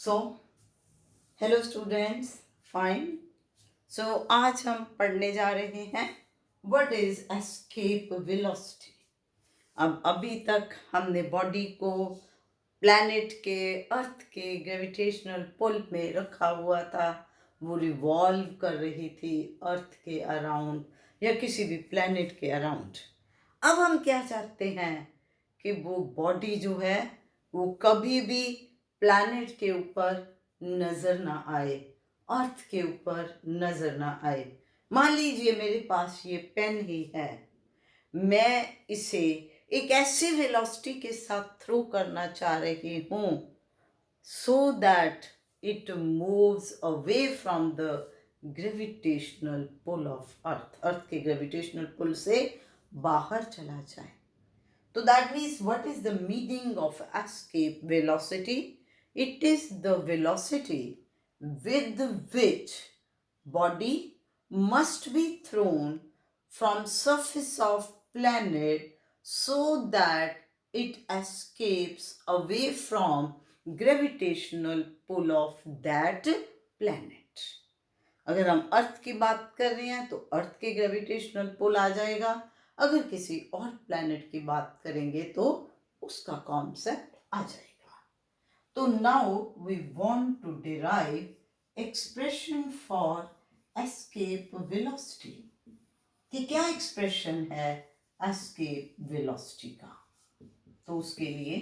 सो hello students, fine. So आज हम पढ़ने जा रहे हैं व्हाट इज एस्केप वेलोसिटी। अब अभी तक हमने बॉडी को प्लैनेट के, अर्थ के ग्रेविटेशनल पुल में रखा हुआ था। वो रिवॉल्व कर रही थी अर्थ के अराउंड या किसी भी प्लैनेट के अराउंड। अब हम क्या चाहते हैं कि वो बॉडी जो है वो कभी भी प्लैनेट के ऊपर नजर ना आए, अर्थ के ऊपर नजर ना आए। मान लीजिए मेरे पास ये पेन ही है, मैं इसे एक ऐसी वेलोसिटी के साथ थ्रो करना चाह रही हूं so that it moves away from the gravitational pull of earth, earth के ग्रेविटेशनल पुल से बाहर चला जाए। So that means what is the meaning of escape velocity? It is the velocity with which body must be thrown from surface of planet so that it escapes away from gravitational pull of that planet. अगर हम अर्थ की बात कर रहे हैं तो अर्थ के gravitational पुल आ जाएगा। अगर किसी और प्लैनेट की बात करेंगे तो उसका कॉन्सेप्ट आ जाएगा। तो now we want to derive expression for escape velocity. कि क्या एक्सप्रेशन है एस्केप वेलोसिटी का। तो उसके लिए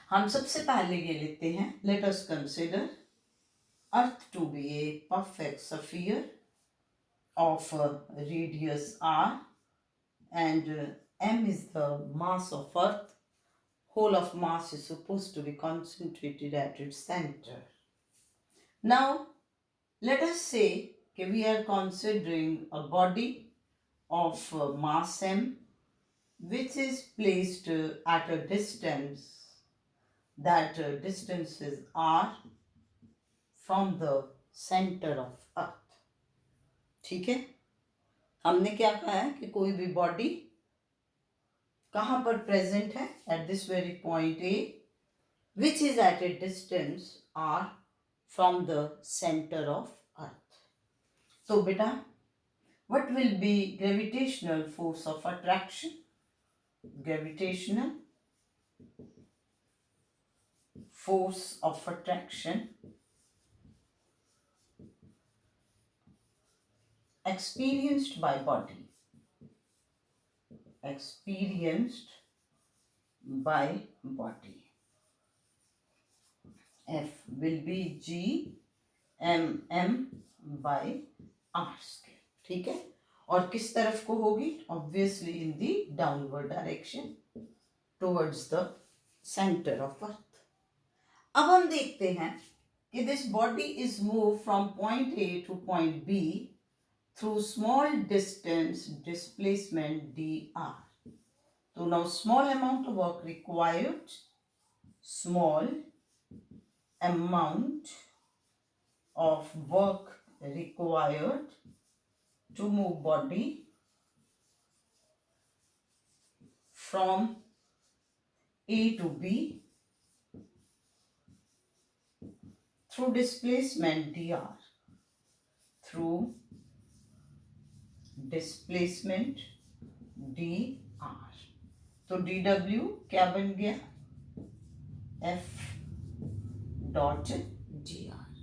हम सबसे पहले ये लेते हैं, let us consider Earth to be a perfect sphere of radius r, and m is the mass of Earth. Whole of mass is supposed to be concentrated at its center. Now, let us say that we are considering a body of mass m which is placed at a distance, that distance is r from the center of Earth. ठीक है, हमने क्या कहा है कि कोई भी body कहां पर प्रेजेंट है, at this very point A which is at a distance R from the centre of earth. तो बेटा what will be gravitational force of attraction? Gravitational force of attraction experienced by body, experienced by body, F will be G M M by R square। ठीक है, और किस तरफ को होगी? Obviously in the downward direction towards the centre of earth. अब हम देखते हैं कि this body is move from point A to point B through small distance displacement dr. So now small amount of work required, small amount of work required to move body from A to B through displacement dr, through displacement D R. तो D W क्या बन गया? F dot D R.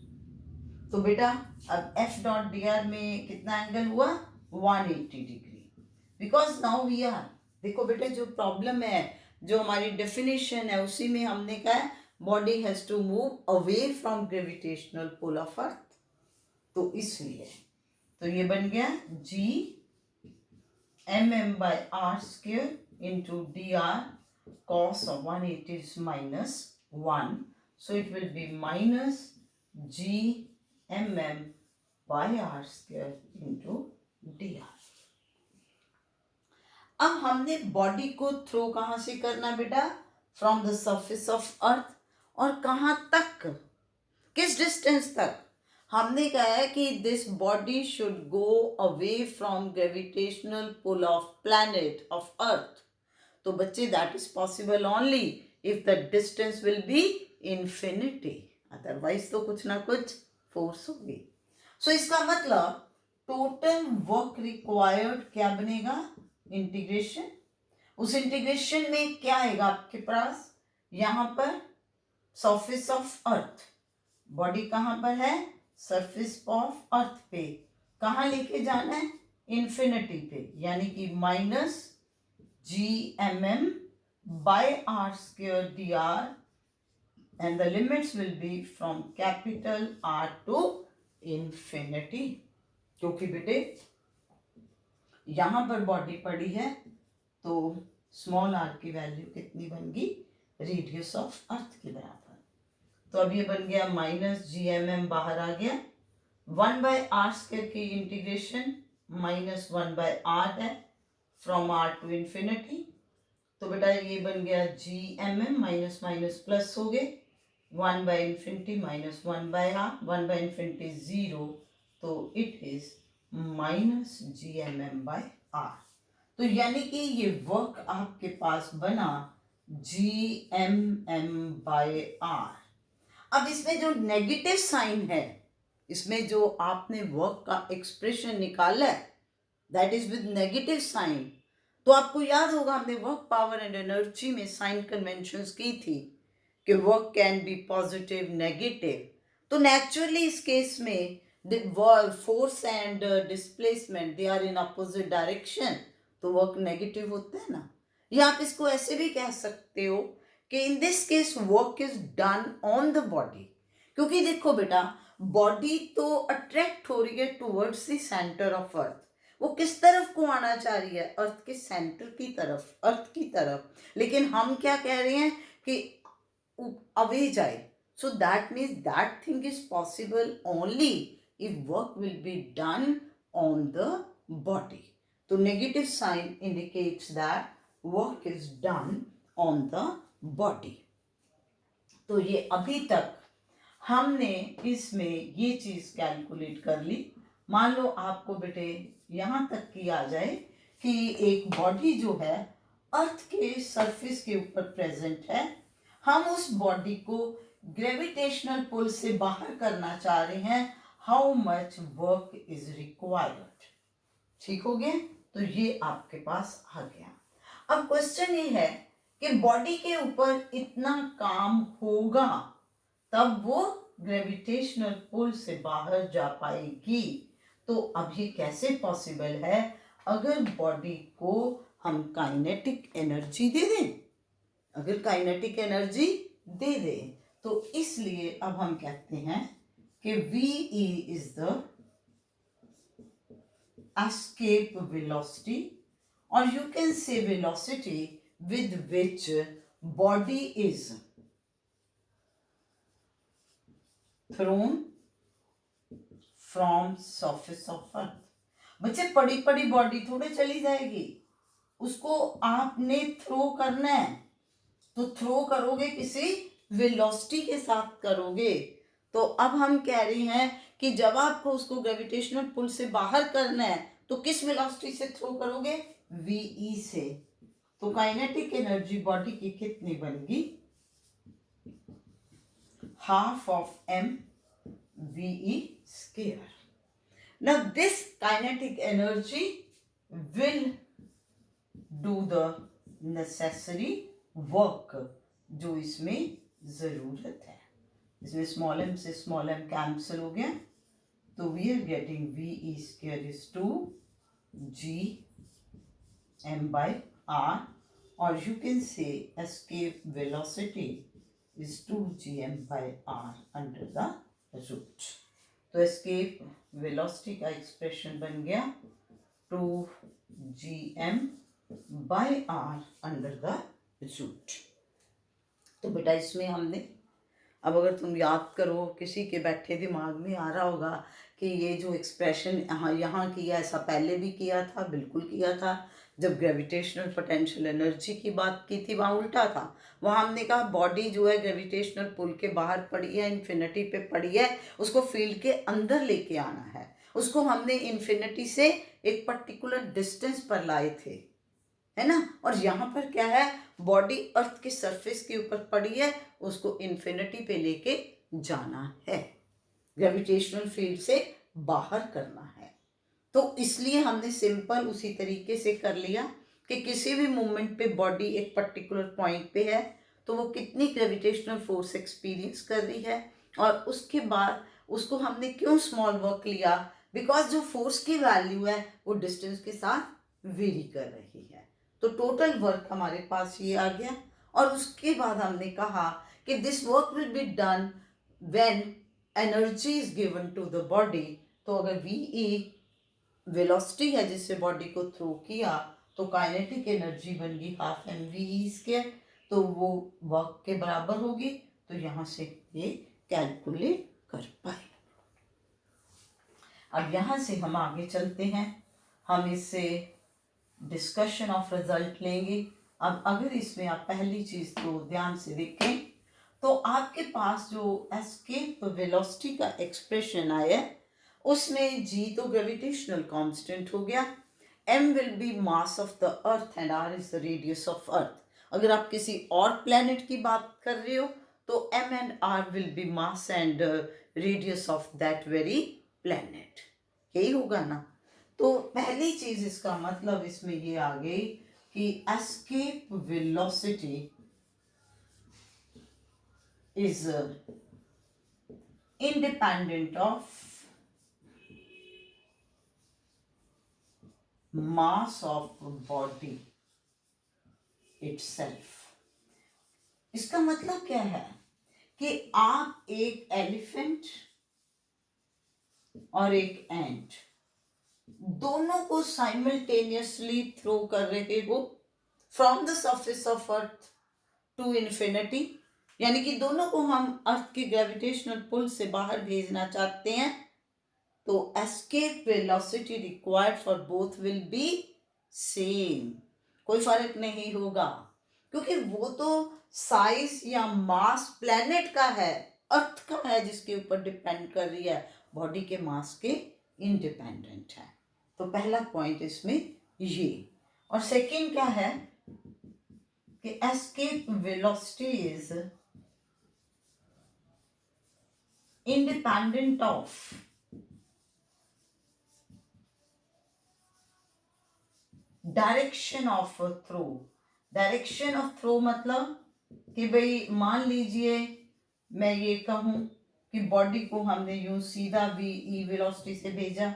तो बेटा अब F dot D R में कितना angle हुआ? 180 degree. Because now we are, देखो बेटा जो प्रॉब्लम है, जो हमारी डेफिनेशन है उसी में हमने कहा है body has to move away from gravitational pull of earth. तो इसलिए तो ये बन गया G M M by R square into D R cos of 180 is minus 1, so it will be minus G M M by R square into D R. अब हमने body को throw कहां से करना बेटा? From the surface of earth. और कहां तक? किस डिस्टेंस तक? हमने कहा है कि this body should go away from gravitational pull of planet of earth. तो बच्चे that is possible only if the distance will be infinity, otherwise तो कुछ ना कुछ फोर्स होगी। सो इसका मतलब टोटल वर्क रिक्वायर्ड क्या बनेगा, इंटीग्रेशन। उस इंटीग्रेशन में क्या आएगा आपके पास, यहां पर सरफेस ऑफ अर्थ, बॉडी कहां पर है, सरफेस ऑफ अर्थ पे, कहां लेके जाना है, इन्फिनिटी पे, यानी कि minus GMM by r² dr, and the limits will be from capital R to infinity। क्योंकि बेटे यहां पर बॉडी पड़ी है तो स्मॉल r की वैल्यू कितनी बन गई, रेडियस ऑफ अर्थ के बराबर। तो अब ये बन गया माइनस GMM बाहर आ गया, 1/r² की इंटीग्रेशन माइनस 1/r है, फ्रॉम r टू इन्फिनिटी। तो बेटा ये बन गया GMM, माइनस माइनस प्लस हो गए, 1/infinity माइनस 1/r, 1/infinity 0, तो इट इज माइनस GMM/r। तो यानी कि ये वर्क आपके पास बना GMM/r। अब इसमें जो नेगेटिव साइन है, इसमें जो आपने वर्क का एक्सप्रेशन निकाला है, that is with negative sign. तो आपको याद होगा हमने वर्क पावर एंड एनर्जी में साइन कन्वेंशंस की थी कि work can be positive, negative. तो नेचुरली इस केस में force and displacement they are in opposite direction, तो वर्क नेगेटिव होता है ना। या आप इसको ऐसे भी कह सकते हो कि in this case work is done on the body, क्योंकि देखो बेटा बॉडी तो अट्रैक्ट हो रही है टुवर्ड्स द सेंटर ऑफ अर्थ। वो किस तरफ को आना चाह रही है, अर्थ के सेंटर की तरफ, अर्थ की तरफ। लेकिन हम क्या कह रहे हैं कि अवे जाए। So that means that thing is possible only if work will be done on the body. तो negative sign indicates that work is done on the body. तो ये अभी तक हमने इसमें ये चीज कैलकुलेट कर ली। मान लो आपको बेटे यहां तक की आ जाए कि एक बॉडी जो है अर्थ के सरफेस के ऊपर प्रेजेंट है, हम उस बॉडी को ग्रेविटेशनल पुल से बाहर करना चाह रहे हैं, how much work is required. ठीक हो गया, तो ये आपके पास आ गया। अब क्वेश्चन ये है कि बॉडी के ऊपर इतना काम होगा तब वो ग्रेविटेशनल पुल से बाहर जा पाएगी। तो अब ये कैसे पॉसिबल है, अगर बॉडी को हम काइनेटिक एनर्जी दे दें, अगर काइनेटिक एनर्जी दे दें, तो इसलिए अब हम कहते हैं कि VE is the escape velocity, और you can say velocity with which body is thrown from surface of earth। बच्चे पड़ी पड़ी बॉडी थोड़े चली जाएगी, उसको आपने थ्रो करना है, तो थ्रो करोगे किसी वेलोसिटी के साथ करोगे। तो अब हम कह रहे हैं कि जब आपको उसको ग्रेविटेशनल पुल से बाहर करना है तो किस वेलोसिटी से थ्रो करोगे, VE से। तो काइनेटिक एनर्जी बॉडी की कितनी बनेगी, half of mVE²। Now this kinetic energy will do the necessary work जो इसमें जरूरत है। इसमें स्मॉल m से स्मॉल m कैंसिल हो गया, तो we are getting VE² is 2GM/r, or you can say escape velocity is 2GM/r under the root। तो escape velocity का एक्सप्रेशन बन गया 2GM/r under the root। तो बेटा इसमें हमने, अब अगर तुम याद करो, किसी के बैठे दिमाग में आ रहा होगा कि ये जो एक्सप्रेशन यहाँ किया, ऐसा पहले भी किया था, बिल्कुल किया था। जब ग्रेविटेशनल पोटेंशियल एनर्जी की बात की थी वहाँ उल्टा था, वहाँ हमने कहा बॉडी जो है ग्रेविटेशनल पुल के बाहर पड़ी है, इन्फिनिटी पे पड़ी है, उसको फील्ड के अंदर लेके आना है। उसको हमने इन्फिनिटी से एक पर्टिकुलर डिस्टेंस पर लाए थे, है ना। और यहाँ पर क्या है, बॉडी अर्थ के सरफेस के ऊपर पड़ी है, उसको इन्फिनिटी पे लेके जाना है, ग्रेविटेशनल फील्ड से बाहर करना है। तो इसलिए हमने सिंपल उसी तरीके से कर लिया कि किसी भी मोमेंट पे बॉडी एक पर्टिकुलर पॉइंट पे है तो वो कितनी ग्रेविटेशनल फोर्स एक्सपीरियंस कर रही है, और उसके बाद उसको हमने क्यों स्मॉल वर्क लिया, बिकॉज जो फोर्स की वैल्यू है वो डिस्टेंस के साथ वेरी कर रही है। तो टोटल वर्क हमारे पास ये आ गया, और उसके बाद हमने कहा कि this work will be done when energy is given to the body. तो अगर वी वेलोसिटी है जिससे बॉडी को थ्रो किया, तो काइनेटिक एनर्जी बन गई हाफ एम वी स्क्वायर, तो वो वर्क के बराबर होगी। तो यहाँ से ये कैलकुलेट कर पाए। अब यहाँ से हम आगे चलते हैं, हम इससे डिस्कशन ऑफ रिजल्ट लेंगे। अब अगर इसमें आप पहली चीज को ध्यान से देखें तो आपके पास जो एस्केप वेलोसिटी का एक्सप्रेशन आया उसमें जी तो ग्रेविटेशनल कांस्टेंट हो गया, m will be mass of the earth and r is the radius of earth. अगर आप किसी और प्लेनेट की बात कर रहे हो तो m and r will be mass and radius of that very planet, यही होगा ना। तो पहली चीज इसका मतलब इसमें ये आ गई कि escape velocity is independent of mass of body itself। इसका मतलब क्या है कि आप एक एलिफेंट और एक एंट दोनों को साइमल्टेनियसली थ्रो कर रहे हो from the surface of earth to infinity, यानी कि दोनों को हम अर्थ के ग्रेविटेशनल पुल से बाहर भेजना चाहते हैं, तो escape velocity required for both will be same, कोई फर्क नहीं होगा, क्योंकि वो तो साइज या मास प्लेनेट का है, अर्थ का है, जिसके ऊपर डिपेंड कर रही है, बॉडी के मास के इंडिपेंडेंट है। तो पहला पॉइंट इसमें ये। और सेकेंड क्या है कि escape velocity is independent of direction of throw. Direction of throw मतलब कि भाई मान लीजिए मैं ये कहूं कि बॉडी को हमने यूं सीधा भी ई वेलोसिटी से भेजा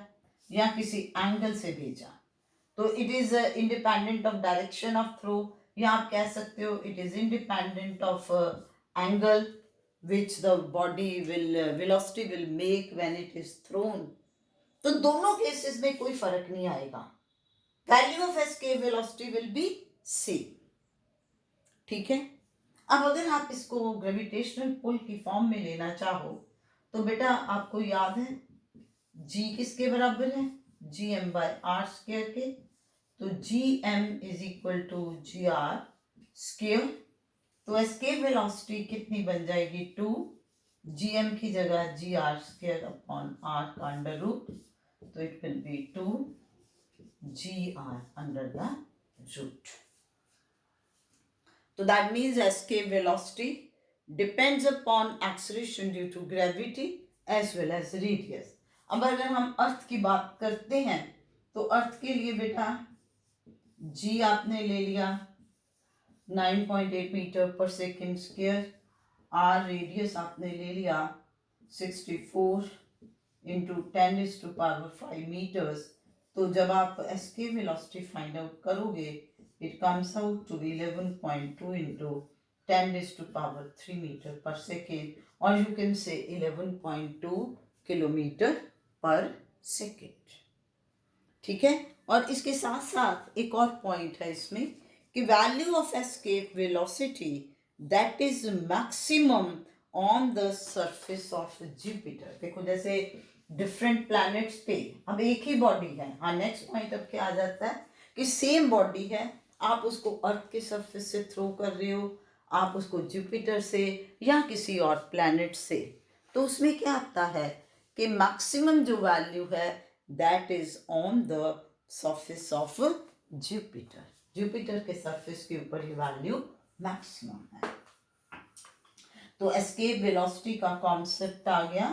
या किसी एंगल से भेजा, तो it is independent of direction of throw, या आप कह सकते हो it is independent of angle which the body will velocity will make when it is thrown. तो दोनों केसेस में कोई फर्क नहीं आएगा, value of escape velocity will be same, ठीक है। अब अगर आप इसको ग्रेविटेशनल पुल की फॉर्म में लेना चाहो तो बेटा आपको याद है g किसके बराबर है, G M by R square के, तो G M is equal to G R square. तो एस्केप वेलोसिटी कितनी बन जाएगी 2 जी एम की जगह G R square upon R का अंडर रूट, तो it will be 2 G R under the root. So that means escape velocity depends upon acceleration due to gravity as well as radius। अब अगर हम अर्थ की बात करते हैं तो अर्थ के लिए बेटा जी आपने ले लिया 9.8 मीटर पर सेकेंड स्क्वायर, आर रेडियस आपने ले लिया 64 इंटू 10⁵ मीटर्स। तो जब आप एस्केप वेलोसिटी फाइंड आउट करोगे it comes out to be 11.2 into 10⁻³ meter per second, or you can say 11.2 kilometer per second, ठीक है। और इसके साथ साथ एक और पॉइंट है इसमें कि value of escape velocity that is maximum on the surface of Jupiter. देखो जैसे डिफरेंट प्लैनेट्स पे अब एक ही बॉडी है, हाँ नेक्स्ट पॉइंट अब क्या आ जाता है कि सेम बॉडी है, आप उसको अर्थ के सरफेस से थ्रो कर रहे हो, आप उसको जुपिटर से या किसी और प्लैनेट से, तो उसमें क्या आता है कि मैक्सिमम जो वैल्यू है that is on the surface of Jupiter. Jupiter के सरफेस के ऊपर ये वैल्यू मैक्सिमम है। तो एस्केप वेलोसिटी का कॉन्सेप्ट आ गया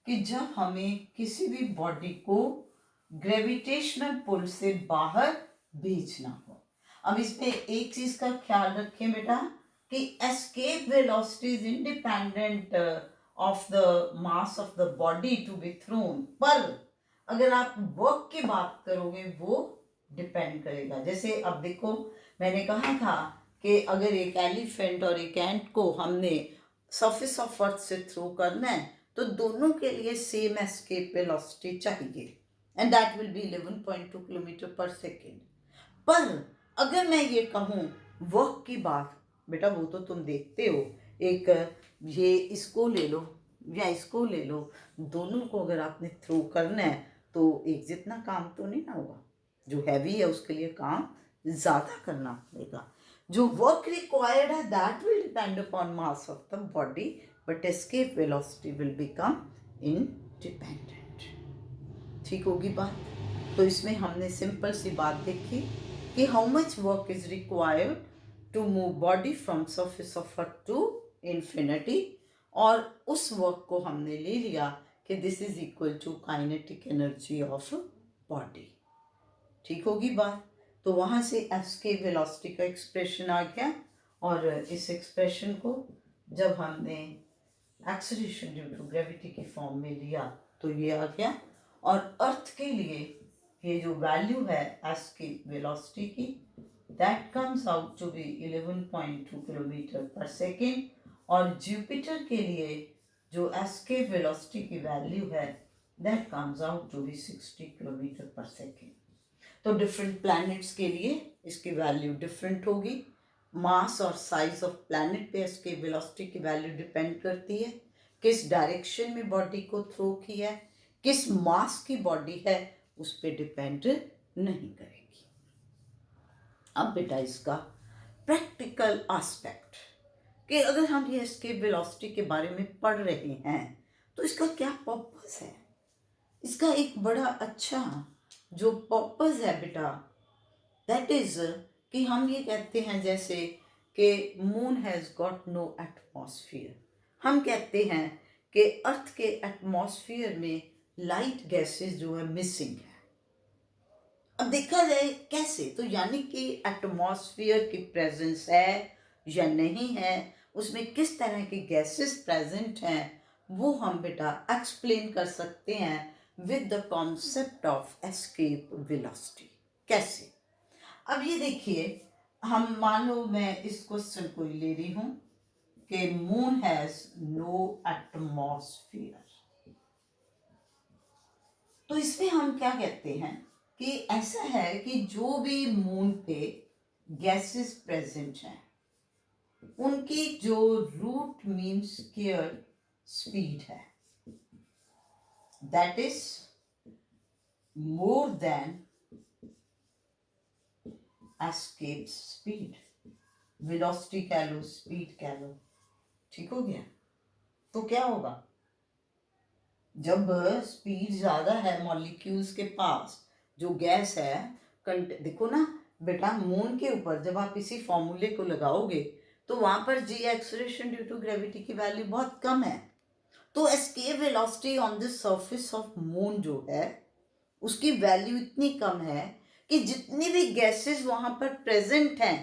कि जब हमें किसी भी बॉडी को ग्रेविटेशनल पुल से बाहर भेजना हो। अब इसमें एक चीज का ख्याल रखें बेटा कि escape velocity is independent of the mass of the body to be thrown, पर अगर आप वर्क की बात करोगे वो डिपेंड करेगा। जैसे अब देखो, मैंने कहा था कि अगर एक एलिफेंट और एक एंट को हमने सरफेस ऑफ अर्थ से थ्रो करना है तो दोनों के लिए सेम एस्केप वेलोसिटी चाहिए, and that will be 11.2 kilometre per second. पर अगर मैं ये कहूँ वर्क की बात, बेटा वो तो तुम देखते हो, एक ये इसको ले लो या इसको ले लो, दोनों को अगर आपने थ्रो करना है तो एक जितना काम तो नहीं ना होगा। जो हैवी है उसके लिए काम ज़्यादा करना पड़ेगा। जो वर्क रिक्वायर्ड है that will depend upon mass of the body, but escape velocity will become independent. ठीक होगी बात? तो इसमें हमने सिंपल सी बात देखी कि how much work is required to move body from surface of earth to infinity, और उस वर्क को हमने ले लिया कि this is equal to kinetic energy of body. ठीक होगी बात? तो वहाँ से एस्केप वेलोसिटी का एक्सप्रेशन आ गया, और इस एक्सप्रेशन को जब हमने एक्सेलरेशन ड्यू टू ग्रेविटी की फॉर्म में लिया तो ये आ गया। और अर्थ के लिए ये जो वैल्यू है एस्केप वेलोसिटी की, that comes out to be 11.2 kilometre per second, और जुपिटर के लिए जो एस्केप वेलोसिटी की वैल्यू है that comes out to be 60 kilometre per second. तो डिफरेंट प्लैनेट्स के लिए इसकी वैल्यू डिफरेंट होगी। मास और साइज ऑफ प्लैनेट पे इसके वेलोसिटी की वैल्यू डिपेंड करती है, किस डायरेक्शन में बॉडी को थ्रो किया है, किस मास की बॉडी है उस पर डिपेंड नहीं करेगी। अब बेटा इसका प्रैक्टिकल एस्पेक्ट कि अगर हम ये एस्केप वेलोसिटी के बारे में पढ़ रहे हैं तो इसका क्या पर्पस है। इसका एक बड़ा अच्छा जो पर्पस है बेटा, दैट इज कि हम ये कहते हैं जैसे कि moon has got no atmosphere. हम कहते हैं कि अर्थ के एटमॉस्फेयर में लाइट गैसेस जो है मिसिंग है। अब देखा जाए कैसे, तो यानी कि एटमॉस्फेयर की प्रेजेंस है या नहीं है, उसमें किस तरह की गैसेस प्रेजेंट हैं, वो हम बेटा एक्सप्लेन कर सकते हैं with the concept of escape velocity. कैसे? अब ये देखिए, हम मान लो मैं इस क्वेश्चन को ले रही हूं कि मून हैज नो एटमॉस्फेयर। तो इसमें हम क्या कहते हैं कि ऐसा है कि जो भी मून पे गैसेस प्रेजेंट हैं उनकी जो रूट मीन स्क्वायर स्पीड है that is more than escape speed. Velocity कह लो, स्पीड कह लो, ठीक हो गया? तो क्या होगा, जब स्पीड ज्यादा है मॉलिक्यूल्स के पास, जो गैस है, देखो ना बेटा, मून के ऊपर जब आप इसी फॉर्मूले को लगाओगे तो वहां पर जी एक्सेलरेशन ड्यू टू ग्रेविटी की वैल्यू बहुत कम है। तो escape velocity on the surface of moon जो है उसकी वैल्यू इतनी कम है कि जितनी भी गैसेस वहां पर प्रेजेंट हैं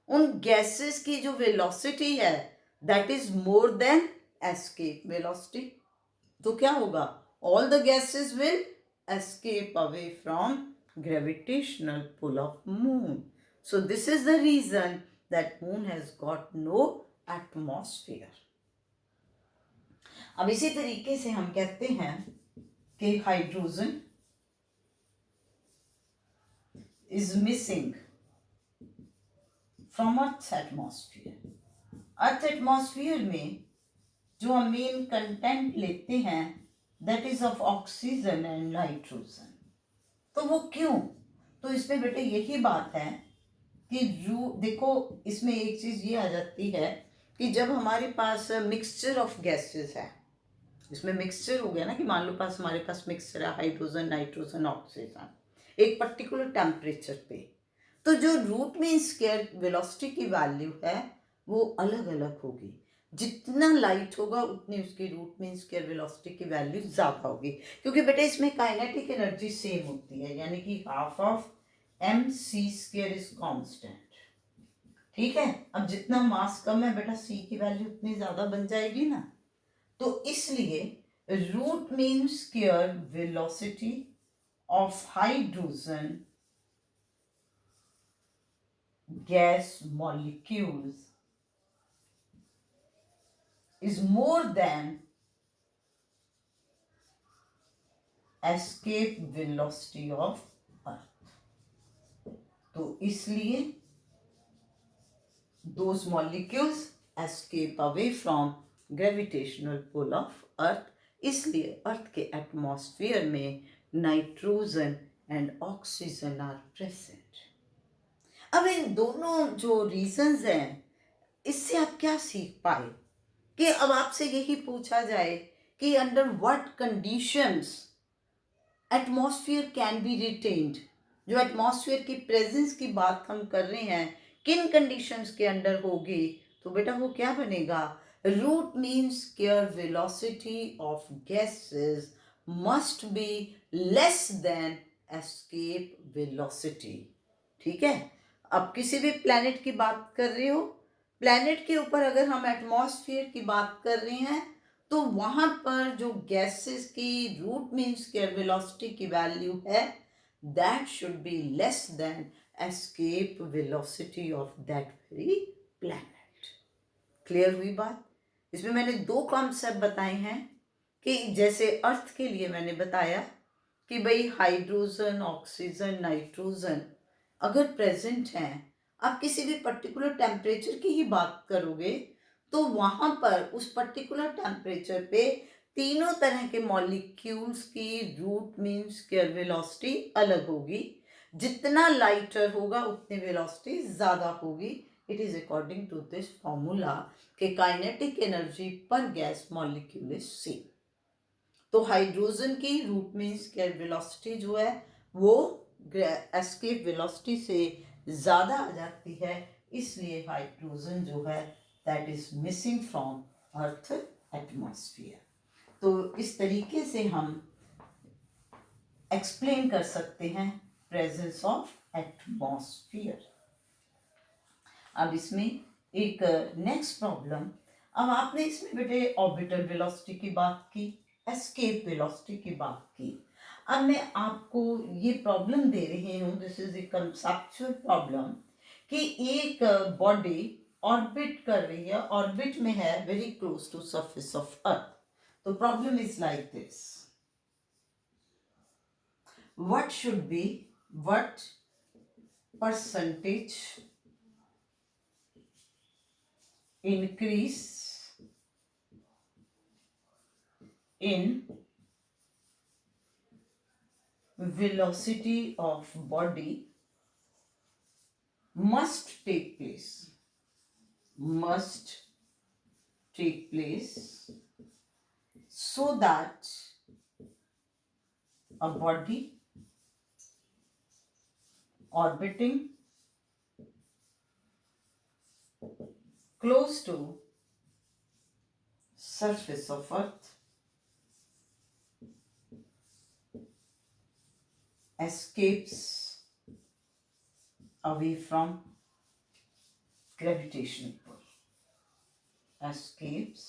उन गैसेस की जो वेलोसिटी है that is more than escape velocity. तो क्या होगा, all the gases will escape away from gravitational pull of moon. So this is the reason that moon has got no atmosphere. अब इसी तरीके से हम कहते हैं कि hydrogen is missing from Earth's atmosphere. Earth atmosphere में जो हम मेन कंटेंट लेते हैं that is of oxygen and nitrogen. तो वो क्यों? तो इसमें बेटे यही बात है कि देखो इसमें एक चीज ये आ जाती है कि जब हमारे पास मिक्सचर ऑफ गैसेस है, इसमें मिक्सचर हो गया ना कि मान लो हमारे पास मिक्सचर है हाइड्रोजन नाइट्रोजन ऑक्सीजन एक पर्टिकुलर टेम्परेचर पे, तो जो रूट मीन स्क्वायर वेलोसिटी की वैल्यू है वो अलग अलग होगी। जितना लाइट होगा उतनी उसकी रूट मीन स्क्वायर वेलोसिटी की वैल्यू ज़्यादा होगी, क्योंकि बेटा इसमें काइनेटिक एनर्जी सेम होती है, यानी कि half of M C square is constant. ठीक है, अब जितना मास कम है बेटा सी की वैल्यू उतनी ज़्यादा बन जाएगी ना। तो इसलिए root mean square velocity of hydrogen gas molecules is more than escape velocity of earth. तो इसलिए those molecules escape away from gravitational pull of earth, इसलिए अर्थ के एटमॉस्फेयर में nitrogen and oxygen are present. अब इन दोनों जो रीजंस हैं, इससे आप क्या सीख पाए कि अब आपसे यही पूछा जाए कि under what conditions atmosphere can be retained, जो एटमॉस्फेयर की प्रेजेंस की बात हम कर रहे हैं किन कंडीशंस के अंडर होगी, तो बेटा वो क्या बनेगा, root mean square velocity of gases must be less than escape velocity. ठीक है, अब किसी भी प्लैनेट की बात कर रहे हो, प्लैनेट के ऊपर अगर हम एटमॉस्फेयर की बात कर रहे हैं तो वहां पर जो गैसेस की रूट मीन स्क्वायर वेलोसिटी की वैल्यू है that should be less than escape velocity of that very planet. Clear हुई बात? इसमें मैंने दो कॉन्सेप्ट बताए हैं कि जैसे अर्थ के लिए मैंने बताया कि भाई हाइड्रोजन ऑक्सीजन नाइट्रोजन अगर प्रेजेंट हैं, आप किसी भी पर्टिकुलर टेम्परेचर की ही बात करोगे तो वहां पर उस पर्टिकुलर टेम्परेचर पे तीनों तरह के मॉलिक्यूल्स की रूट मीन स्क्वायर वेलोसिटी अलग होगी। जितना लाइटर होगा उतनी वेलोसिटी ज़्यादा होगी। It is according to this formula कि kinetic energy per gas molecule is same. तो हाइड्रोजन की रूट मीन स्क्वायर वेलोसिटी जो है वो एस्केप वेलोसिटी से ज़्यादा आ जाती है, इसलिए हाइड्रोजन जो है that is missing from earth atmosphere. तो इस तरीके से हम एक्सप्लेन कर सकते हैं प्रेजेंस ऑफ एटमॉस्फेयर। अब इसमें एक नेक्स्ट प्रॉब्लम, अब आपने इसमें बेटे ऑर्बिटल वेलोसिटी की बात की, एस्केप वेलोसिटी की बात की। अब मैं आपको ये प्रॉब्लम दे रही हूँ, this is a conceptual problem, कि एक बॉडी ऑर्बिट कर रही है, ऑर्बिट में है very close to surface of earth. तो problem is like this, what should be, what percentage increase in velocity of body must take place so that a body orbiting close to surface of earth escapes away from gravitational pull, escapes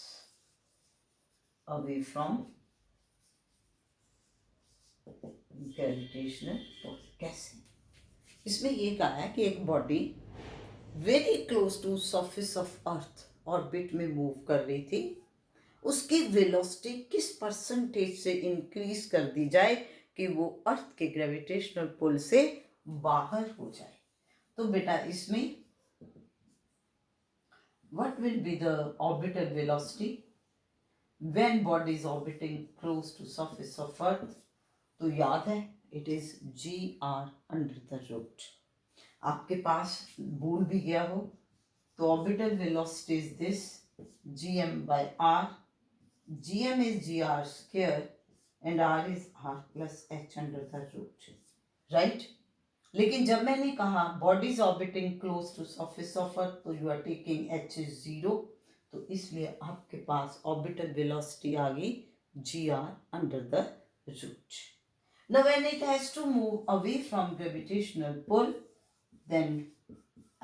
away from gravitational pull। कैसे? इसमें ये कहा है कि एक body very close to surface of earth orbit में move कर रही थी, उसकी वेलोसिटी किस परसेंटेज से इंक्रीज कर दी जाए कि वो अर्थ के ग्रेविटेशनल पुल से बाहर हो जाए। तो बेटा इसमें what will be the orbital velocity when body is orbiting close to surface of earth? तो याद है it is g(r) under the root. आपके पास भूल भी गया हो तो orbital velocity is this gm/r, gm is gr square and r is r plus h under the root, right? लेकिन जब मैंने कहा bodies orbiting close to surface of earth, तो you are taking h is 0, तो इसलिए आपके पास orbital velocity आ गई gr under the root. Now when it has to move away from gravitational pull, then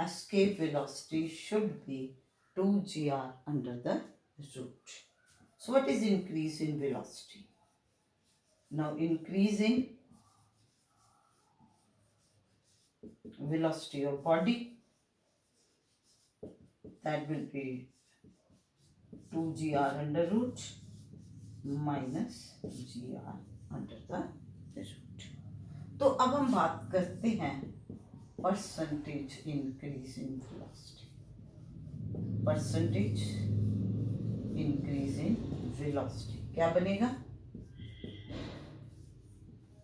escape velocity should be 2gr under the root. So what is increase in velocity? Now increase in velocity of body, that will be 2gr under root minus gr under the root. तो अब हम बात करते हैं percentage increase in velocity. Percentage increase in velocity क्या बनेगा?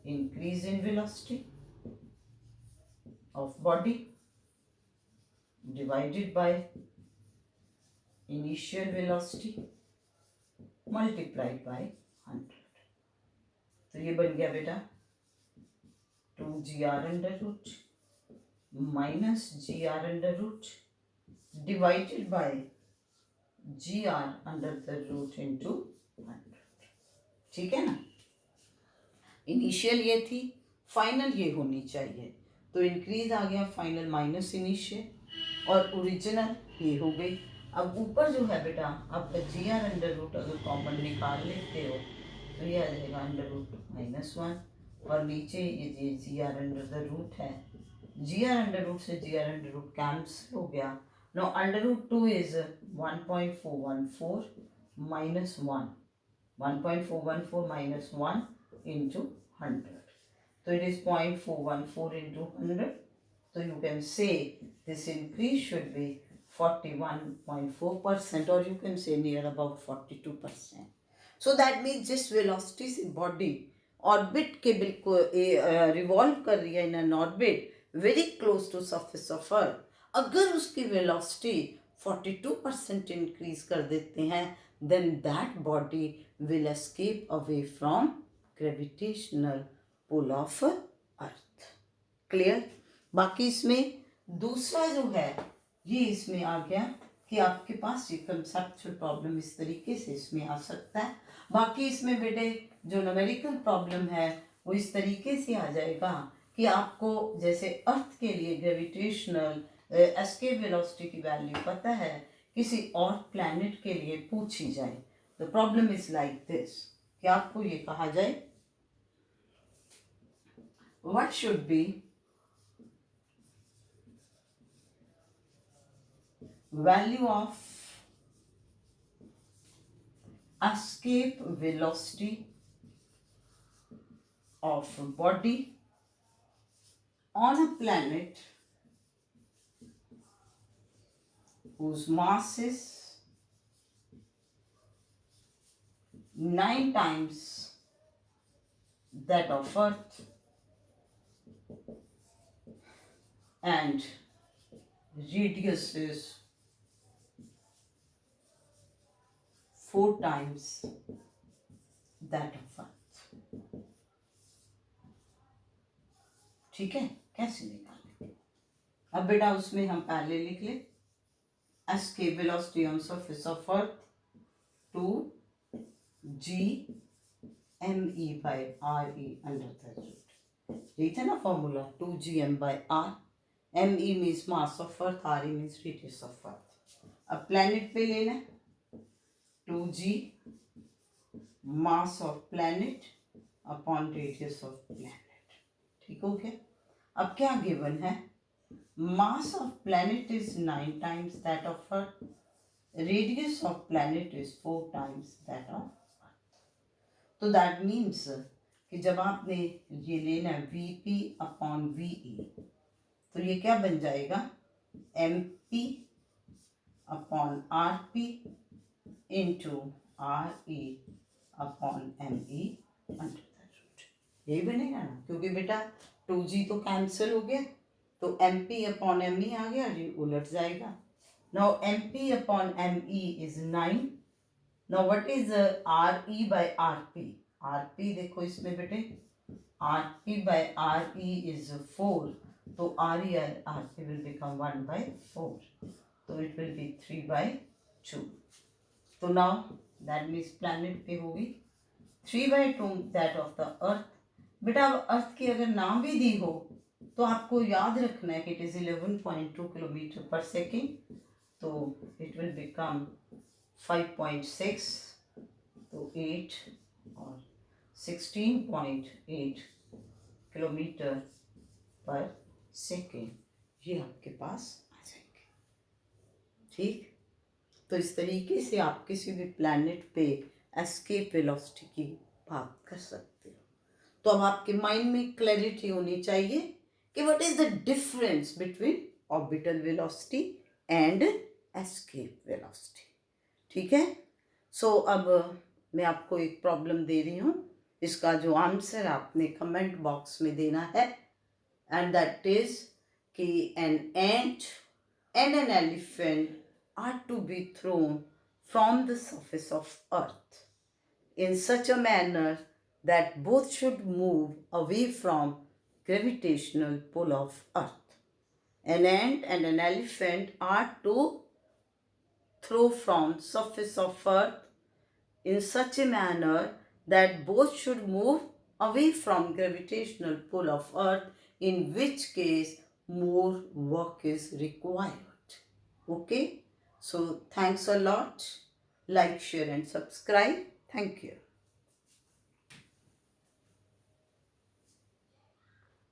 Increase in velocity of body divided by initial velocity multiplied by 100. तो ये बन गया बेटा 2gr under root minus gr under root divided by gr under the root into 100. ठीक है ना? इनिशियल ये थी, फाइनल ये होनी चाहिए, तो इंक्रीज आ गया, फाइनल माइनस इनिशियल, और ओरिजिनल ये हो गई. अब ऊपर जो है बेटा आपका जी आर अंडर रूट अगर कॉमन निकाल लेते हो तो ये आ जाएगा अंडर रूट -1, और नीचे ये G R under the root है, जी आर अंडर रूट से G R under root cancel हो गया. Now under root 2 is 1.414 minus 1, 1.414 minus 1 into 100. So it is 0.414 into 100. So you can say this increase should be 41.4%, or you can say near about 42%. So that means जिस velocity से body orbit के बिल्कुल revolve कर रही है in an orbit very close to surface of earth, अगर उसकी velocity 42% increase कर देते हैं, then that body will escape away from gravitational pull of earth. Clear? बाकी इसमें दूसरा जो है ये इसमें आ गया कि आपके पास ये कंसेप्चुअल प्रॉब्लम इस तरीके से इसमें आ सकता है. बाकी इसमें बेटे जो न्यूमेरिकल प्रॉब्लम है वो इस तरीके से आ जाएगा कि आपको जैसे अर्थ के लिए ग्रेविटेशनल एस्केप वेलोसिटी की वैल्यू पता है, किसी और प्लैनेट के लिए पूछी जाए. The problem is like this कि आपको ये कहा जाए what should be value of escape velocity of body on a planet whose mass is 9 times that of Earth and radius is 4 times that of Earth. ठीक है? कैसे निकालेंगे? अब बेटा उसमें हम पहले लिख ले escape velocity on surface of Earth 2g me by re under the root. यही था ना formula 2gm by r. me means mass of earth, re means radius of earth. अब planet पे लेना 2g mass of planet upon radius of planet. ठीक हो गया? अब क्या गिवन है? mass of planet is 9 times that of earth, radius of planet is 4 times that of earth. तो that means कि जब आपने ये लेना V P upon V E, तो ये क्या बन जाएगा? M P upon R P into R E upon M E under the root. यही बनेगा ना, क्योंकि बेटा 2g तो कैंसिल हो गया, तो M P upon M E आ गया, ये उलट जाएगा. Now M P upon M E is 9. Now what is R E by R P? R P देखो इसमें बेटे, R P by R E is 4. तो RE will become 1/4. So it will be 3/2. So now that means planet पे होगी 3/2 that of the earth. बेटा अब अर्थ की अगर नाम भी दी हो तो आपको याद रखना है कि it is 11.2 kilometre per second. तो इट विल बिकम 5.6, तो 8 और 16.8 किलोमीटर पर सेकेंड ये आपके पास आ जाएंगे. ठीक, तो इस तरीके से आप किसी भी प्लैनेट पे एस्केप वेलोसिटी की बात कर सकते हो. तो अब आपके माइंड में क्लैरिटी होनी चाहिए कि what is the difference between orbital velocity and escape velocity. ठीक है. सो अब मैं आपको एक प्रॉब्लम दे रही हूँ, इसका जो आंसर आपने कमेंट बॉक्स में देना है, एंड दैट इज कि an ant and an elephant are to be thrown from the surface of earth in such a manner that both should move away from gravitational pull of earth. An ant and an elephant are to throw from surface of earth in such a manner that both should move away from gravitational pull of earth, in which case more work is required. Okay, so thanks a lot. Like, share and subscribe. Thank you.